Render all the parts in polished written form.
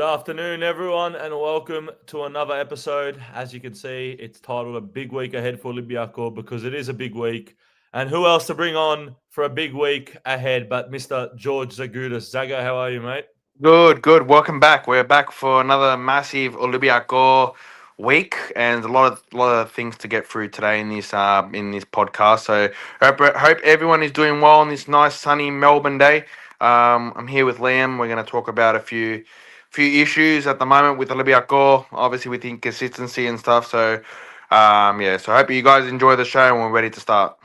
afternoon, everyone, and welcome to another episode. As you can see, it's titled A Big Week Ahead for Olympiacos because it is a big week. And who else to bring on for a big week ahead but Mr. George Zagutis. Zaga, how are you, mate? Good. Welcome back. We're back for another massive Olympiacos week, and a lot of things to get through today in this podcast. So hope everyone is doing well on this nice sunny Melbourne day. I'm here with Liam. We're going to talk about a few issues at the moment with Olympiacos, obviously with inconsistency and stuff. So So I hope you guys enjoy the show, and we're ready to start.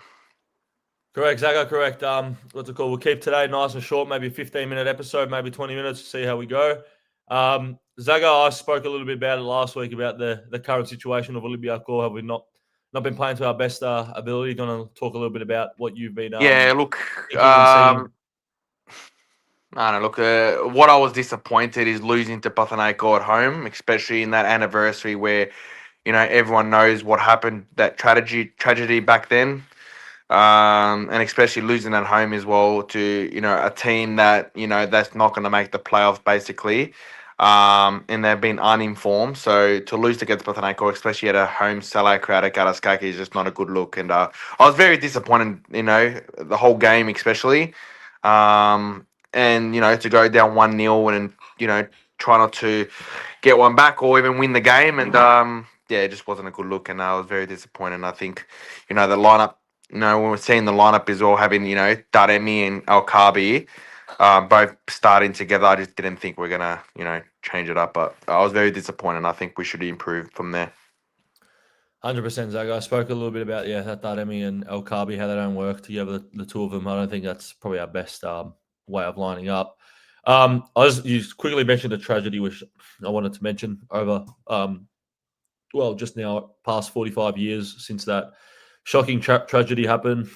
Correct, Zaga, correct. What's it called? We'll keep today nice and short, maybe a 15-minute episode, maybe 20 minutes to see how we go. Zaga, I spoke a little bit about it last week about the current situation of Olympiacos. Have we not been playing to our best ability? Going to talk a little bit about what you've been Look, thinking and seeing. I don't know. Look, what I was disappointed is losing to Panathinaikos at home, especially in that anniversary where everyone knows what happened, that tragedy back then. And especially losing at home as well to a team that that's not going to make the playoffs basically, and they've been uninformed. So to lose against Panathinaikos, especially at a home sellout crowd at Garaskaki, is just not a good look. And I was very disappointed, the whole game especially, and to go down 1-0 and try not to get one back or even win the game, and it just wasn't a good look, and I was very disappointed. And I think the lineup. When we're seeing the lineup is all having, Daremi and El Kabi both starting together, I just didn't think we're going to, change it up. But I was very disappointed. I think we should improve from there. 100%, Zaga. I spoke a little bit about, that Daremi and El Kabi, how they don't work together, the two of them. I don't think that's probably our best way of lining up. You quickly mentioned a tragedy, which I wanted to mention over, just now, past 45 years since that shocking tragedy happened,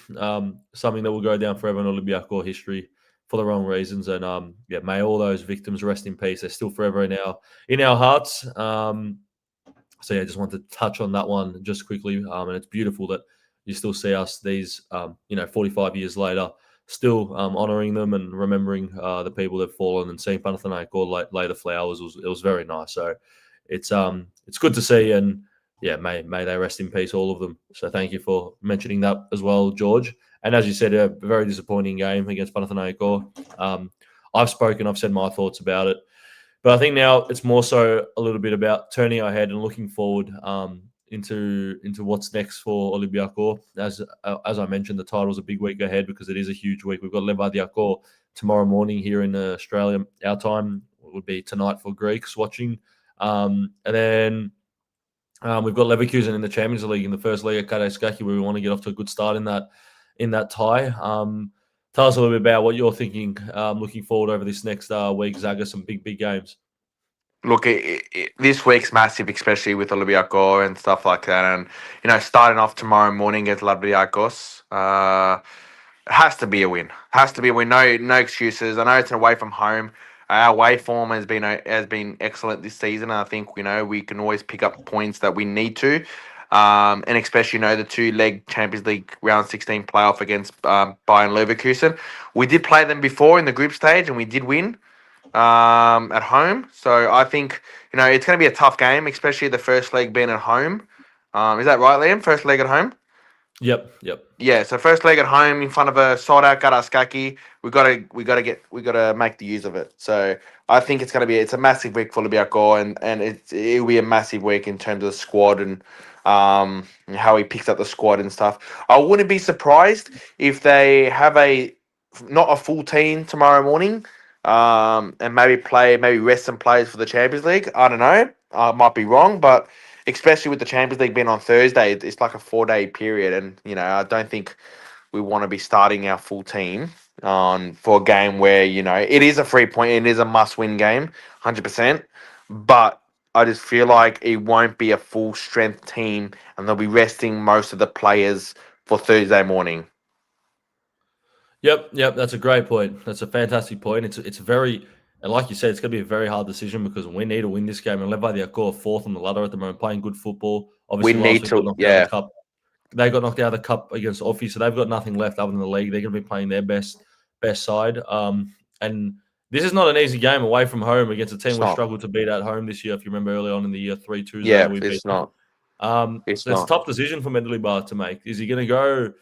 something that will go down forever in Olympiacos history for the wrong reasons. And may all those victims rest in peace. They're still forever in our hearts. Just wanted to touch on that one just quickly. And it's beautiful that you still see us these, 45 years later, still honouring them and remembering the people that have fallen, and seeing Panathinaikos lay the flowers. It was very nice. So it's good to see, and may they rest in peace, all of them. So thank you for mentioning that as well, George. And as you said, a very disappointing game against Panathinaikos. I've said my thoughts about it. But I think now it's more so a little bit about turning our head and looking forward into what's next for Olympiacos. As I mentioned, the title's a big week ahead because it is a huge week. We've got Olympiacos tomorrow morning here in Australia. Our time would be tonight for Greeks watching. And then we've got Leverkusen in the Champions League in the first leg at Garaskaki, where we want to get off to a good start in that tie. Tell us a little bit about what you're thinking, looking forward over this next week, Zaga. Some big games. Look, this week's massive, especially with Olympiacos and stuff like that. And starting off tomorrow morning against Olympiacos, it has to be a win. No excuses. I know it's away from home. Our away form has been excellent this season. And I think we can always pick up points that we need to, and especially the 2-leg Champions League round 16 playoff against Bayern Leverkusen. We did play them before in the group stage, and we did win at home. So I think it's going to be a tough game, especially the first leg being at home. Is that right, Liam? First leg at home. Yep. Yeah, so first leg at home in front of a sold out Garaskaki. We gotta make the use of it. So I think it's a massive week for Olympiacos, and it'll be a massive week in terms of the squad and how he picks up the squad and stuff. I wouldn't be surprised if they have not a full team tomorrow morning, and maybe rest some players for the Champions League. I don't know. I might be wrong, but especially with the Champions League being on Thursday, it's like a 4-day period, and I don't think we want to be starting our full team for a game where it is a 3-point, it is a must-win game, 100%. But I just feel like it won't be a full strength team, and they'll be resting most of the players for Thursday morning. Yep. That's a great point. That's a fantastic point. It's very. And like you said, it's going to be a very hard decision because we need to win this game. And Olympiacos are fourth on the ladder at the moment, playing good football. Obviously, We need to, yeah. They got knocked out of the cup against Offi, so they've got nothing left other than the league. They're going to be playing their best side. And this is not an easy game away from home against a team It's we not. struggled to beat at home this year. If you remember early on in the year, 3-2 Yeah, we beat it's them. not. It's So it's a not. tough decision for Medleybar to make. Is he going to go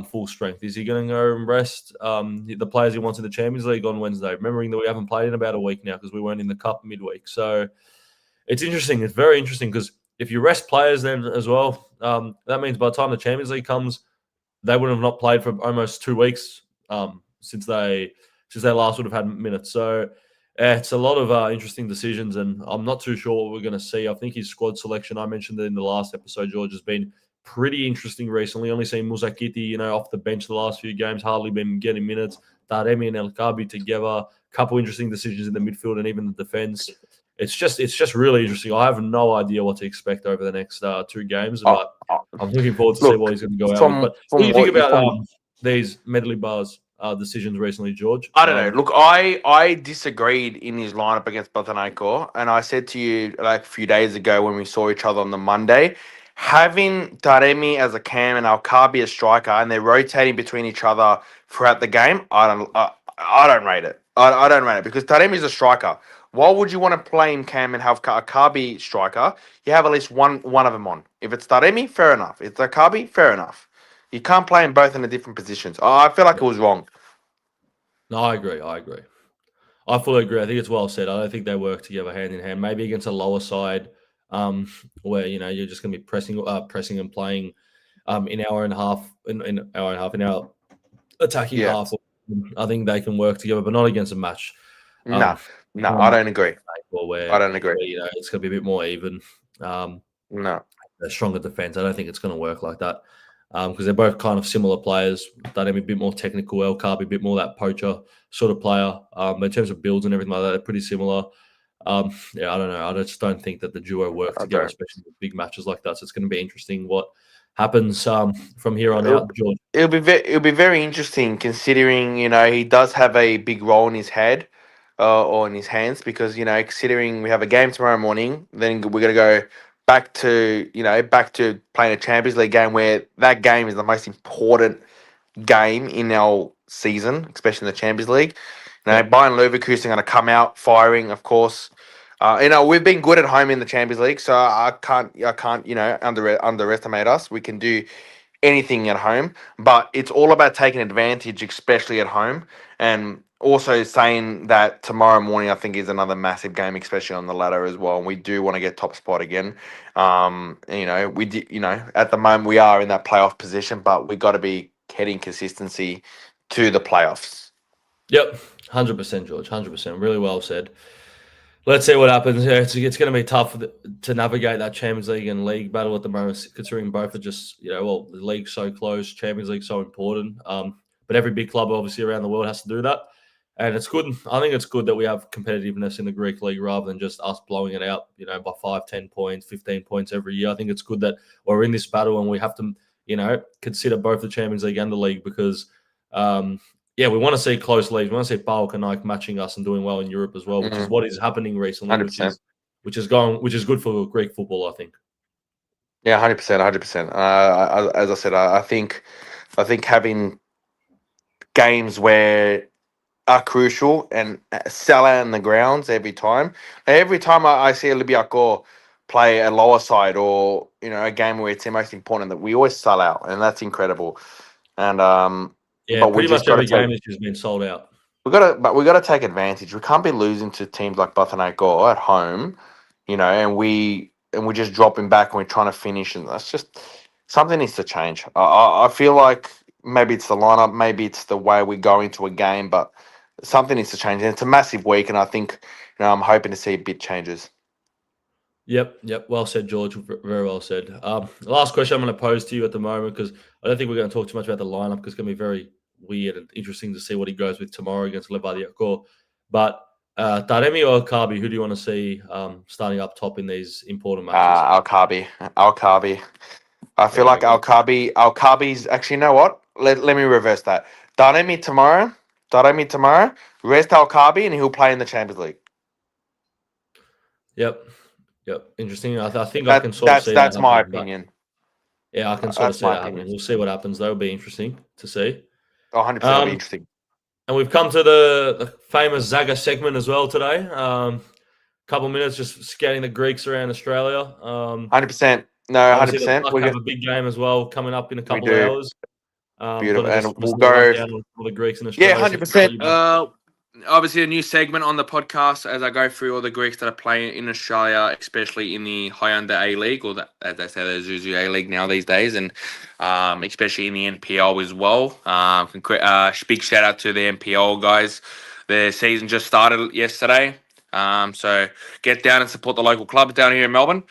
full strength? Is he going to go and rest the players he wants in the Champions League on Wednesday? Remembering that we haven't played in about a week now because we weren't in the Cup midweek. So it's interesting. It's very interesting because if you rest players then as well, that means by the time the Champions League comes, they would have not played for almost 2 weeks since they last would have had minutes. So it's a lot of interesting decisions, and I'm not too sure what we're going to see. I think his squad selection, I mentioned it in the last episode, George, has been pretty interesting recently. Only seen Musakiti, off the bench the last few games, hardly been getting minutes. Taremi and El Kabi together, a couple interesting decisions in the midfield and even the defense. It's just really interesting. I have no idea what to expect over the next 2 games, but I'm looking forward to see what he's going to go out with. But what do you think about these Medley Bars decisions recently, George? I don't know. Look, I disagreed in his lineup against Panathinaikos, and I said to you like a few days ago when we saw each other on the Monday, having Taremi as a cam and Alkabi as striker, and they're rotating between each other throughout the game. I don't rate it. I don't rate it because Taremi is a striker. Why would you want to play him cam and have Akabi striker? You have at least one of them on. If it's Taremi, fair enough. If it's Akabi, fair enough. You can't play them both in the different positions. I feel like it was wrong. No, I agree. I fully agree. I think it's well said. I don't think they work together hand in hand. Maybe against a lower side, where you're just going to be pressing and playing, in hour and a half, in our attacking half. I think they can work together, but not against a match. No, I don't agree. I don't agree. It's going to be a bit more even. No, a stronger defense. I don't think it's going to work like that. Because they're both kind of similar players. Taremi a bit more technical, El Kabi a bit more that poacher sort of player. But in terms of builds and everything like that, they're pretty similar. I don't know. I just don't think that the duo work together, especially with big matches like that. So it's going to be interesting what happens from here on out, George. It'll be very interesting considering he does have a big role in his head or in his hands because considering we have a game tomorrow morning, then we're gonna go back to playing a Champions League game where that game is the most important game in our season, especially in the Champions League. Bayern Leverkusen are going to come out firing, of course. We've been good at home in the Champions League, so I can't underestimate us. We can do anything at home, but it's all about taking advantage, especially at home, and also saying that tomorrow morning I think is another massive game, especially on the ladder as well. And we do want to get top spot again. We did, at the moment we are in that playoff position, but we got to be heading consistency to the playoffs. Yep, 100%, George. 100%. Really well said. Let's see what happens. Yeah, it's going to be tough to navigate that Champions League and league battle at the moment, considering both are just, the league's so close, Champions League so important. But every big club, obviously, around the world has to do that. And it's good. I think it's good that we have competitiveness in the Greek league rather than just us blowing it out, by 5, 10 points, 15 points every year. I think it's good that we're in this battle and we have to, consider both the Champions League and the league because, we want to see close leagues. We want to see PAOK and Nike matching us and doing well in Europe as well, which is what is happening recently, 100%. which is good for Greek football, I think. Yeah, 100%, 100%. As I said, I think having games where are crucial and sell out in the grounds every time. Every time I see Olympiacos play a lower side or a game where it's the most important, that we always sell out, and that's incredible. And but pretty much every game has just been sold out. We got to take advantage. We can't be losing to teams like Panathinaikos at home, and we're just dropping back and we're trying to finish, and that's just something needs to change. I feel like maybe it's the lineup, maybe it's the way we go into a game, but something needs to change. And it's a massive week, and I think I'm hoping to see big changes. Yep. Well said, George. Very well said. Last question I'm going to pose to you at the moment, because I don't think we're going to talk too much about the lineup because it's going to be very weird and interesting to see what he goes with tomorrow against Olympiacos. But Taremi or Alkabi, who do you want to see starting up top in these important matches? Alkabi. I feel like Alkabi's actually, you know what? Let me reverse that. Taremi tomorrow, rest Alkabi, and he'll play in the Champions League. Yep. Interesting. I think I can sort of see that's my opinion. Yeah, I can sort of see that happening. We'll see what happens. That'll be interesting to see. 100% will be interesting. And we've come to the famous Zaga segment as well today. Couple minutes just scanning the Greeks around Australia. 100%. No, Obviously, the 100%. Buck have a big game as well coming up in a We couple of do. hours. Beautiful. But just And we'll obviously a go. rundown on all the Greeks in Yeah, Australia. 100%. Obviously, a new segment on the podcast as I go through all the Greeks that are playing in Australia, especially in the high under A League, or as they say, the Zuzu A League now these days, and especially in the NPL as well. Big shout out to the NPL guys. Their season just started yesterday. So get down and support the local clubs down here in Melbourne,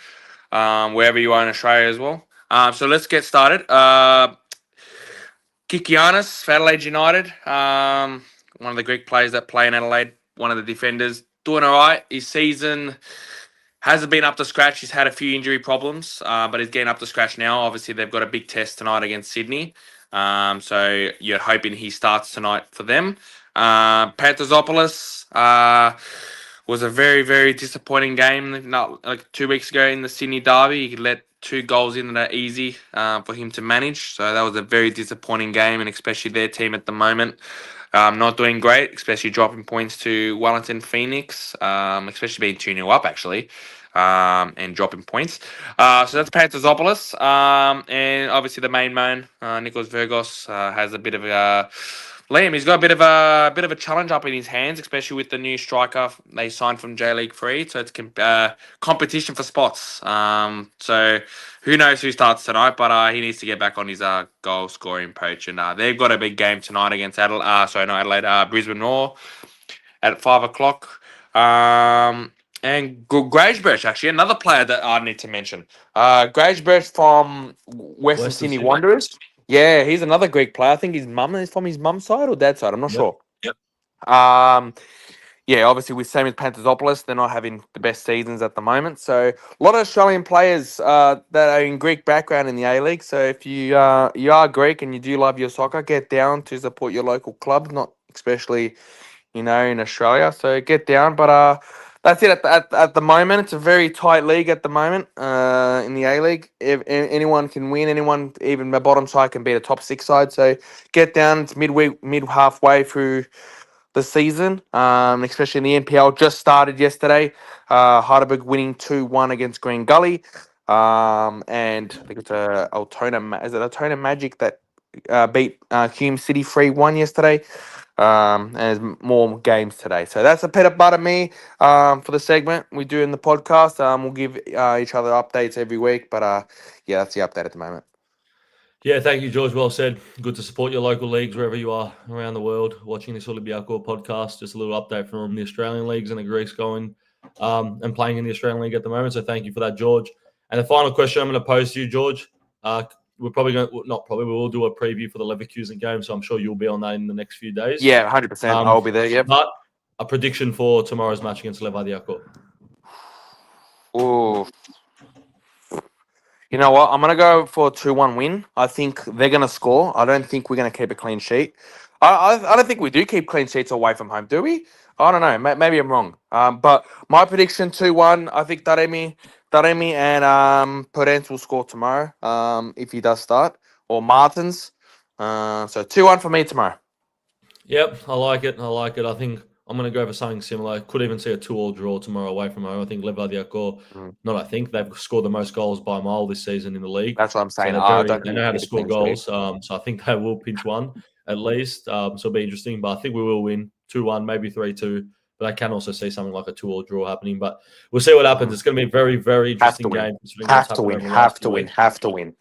wherever you are in Australia as well. So let's get started. Kikianis, for Adelaide United. One of the Greek players that play in Adelaide, one of the defenders, doing all right. His season hasn't been up to scratch. He's had a few injury problems, but he's getting up to scratch now. Obviously, they've got a big test tonight against Sydney. So you're hoping he starts tonight for them. Panthers was a very, very disappointing game. Not like 2 weeks ago in the Sydney Derby, he let 2 goals in that are easy for him to manage. So that was a very disappointing game, and especially their team at the moment. Not doing great, especially dropping points to Wellington Phoenix, especially being 2-0 up actually, and dropping points. So that's Panthers. And obviously the main man, Nicholas Virgos, has a bit of a Liam. He's got a bit of a challenge up in his hands, especially with the new striker they signed from J League 3. So it's competition for spots. So who knows who starts tonight, but he needs to get back on his goal scoring poach. And they've got a big game tonight against Brisbane Roar at 5 o'clock. And Gragebrecht, actually, another player that I need to mention. Gragebrecht from Western Sydney Wanderers. Yeah, he's another Greek player. I think his mum is from his mum's side or dad's side. I'm not sure. Yep. Yeah, obviously with same as Panthers, they're not having the best seasons at the moment. So a lot of Australian players that are in Greek background in the A League. So if you are Greek and you do love your soccer, get down to support your local clubs, not especially in Australia. So get down, but that's it at the moment. It's a very tight league at the moment in the A League. If anyone can win, anyone, even the bottom side can beat a top 6 side. So get down. It's mid halfway through the season, especially in the NPL. Just started yesterday. Heidelberg winning 2-1 against Green Gully. And I think it's Is it Altona Magic that beat Hume City 3-1 yesterday? And there's more games today. So that's a bit about me for the segment we do in the podcast. We'll give each other updates every week. But yeah, that's the update at the moment. Yeah, thank you, George. Well said. Good to support your local leagues wherever you are around the world watching this Olympiacos podcast. Just a little update from the Australian leagues and the Greeks going and playing in the Australian league at the moment. So thank you for that, George. And the final question I'm going to pose to you, George. We're probably going to, not probably, we will do a preview for the Leverkusen game. So I'm sure you'll be on that in the next few days. Yeah, 100%. I'll be there. Yep. But a prediction for tomorrow's match against Olympiacos. Ooh. You know what? I'm going to go for a 2-1 win. I think they're going to score. I don't think we're going to keep a clean sheet. I don't think we do keep clean sheets away from home, do we? I don't know. Maybe I'm wrong. But my prediction, 2-1. I think Taremi and Podence will score tomorrow if he does start. Or Martins. So 2-1 for me tomorrow. Yep, I like it. I think I'm going to go for something similar. Could even see a 2-2 draw tomorrow away from home. I think Leverkusen, they've scored the most goals by a mile this season in the league. That's what I'm saying. So they know how to score goals. So I think they will pinch one at least. So it'll be interesting. But I think we will win 2-1, maybe 3-2. But I can also see something like a 2-2 draw happening. But we'll see what happens. It's going to be a very, very interesting game. Have to win, 100%.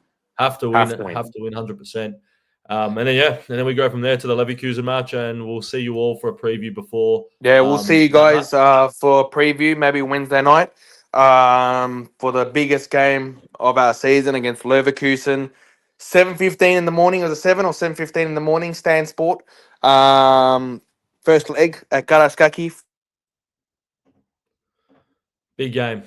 And then we go from there to the Leverkusen match, and we'll see you all for a preview before. Yeah, we'll see you guys for a preview, maybe Wednesday night, for the biggest game of our season against Leverkusen. 7:15 in the morning, was it 7 or 7:15 in the morning? Stan Sport. First leg at Karaskaki. Big game.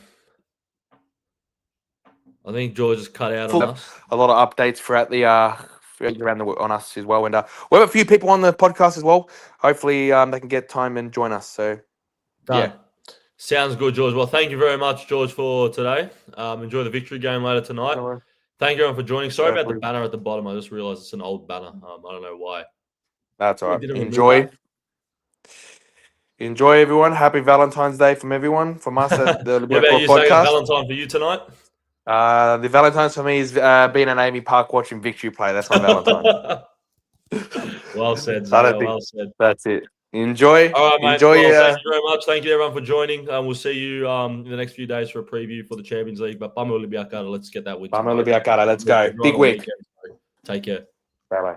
I think George is cut out on us. A lot of updates throughout the around on us as well, and we have a few people on the podcast as well. Hopefully, they can get time and join us. So, yeah, sounds good, George. Well, thank you very much, George, for today. Enjoy the victory game later tonight. Thank you everyone for joining. Sorry about the banner at the bottom. I just realized it's an old banner. I don't know why. That's all right. Enjoy. Enjoy, everyone. Happy Valentine's Day from everyone, from us at the What about Olympiacos you, Zagan? podcast. Valentine for you tonight? The Valentine's for me is being at Amy Park watching Victory play. That's my Valentine. Well said, I don't Zaga. think Well said. that's it. Enjoy. All right, mate. Enjoy. Well, thank you very much. Thank you, everyone, for joining. We'll see you in the next few days for a preview for the Champions League. But Olympiacos, let's get that win. Olympiacos. Let's go. Big week. Take care. Bye bye.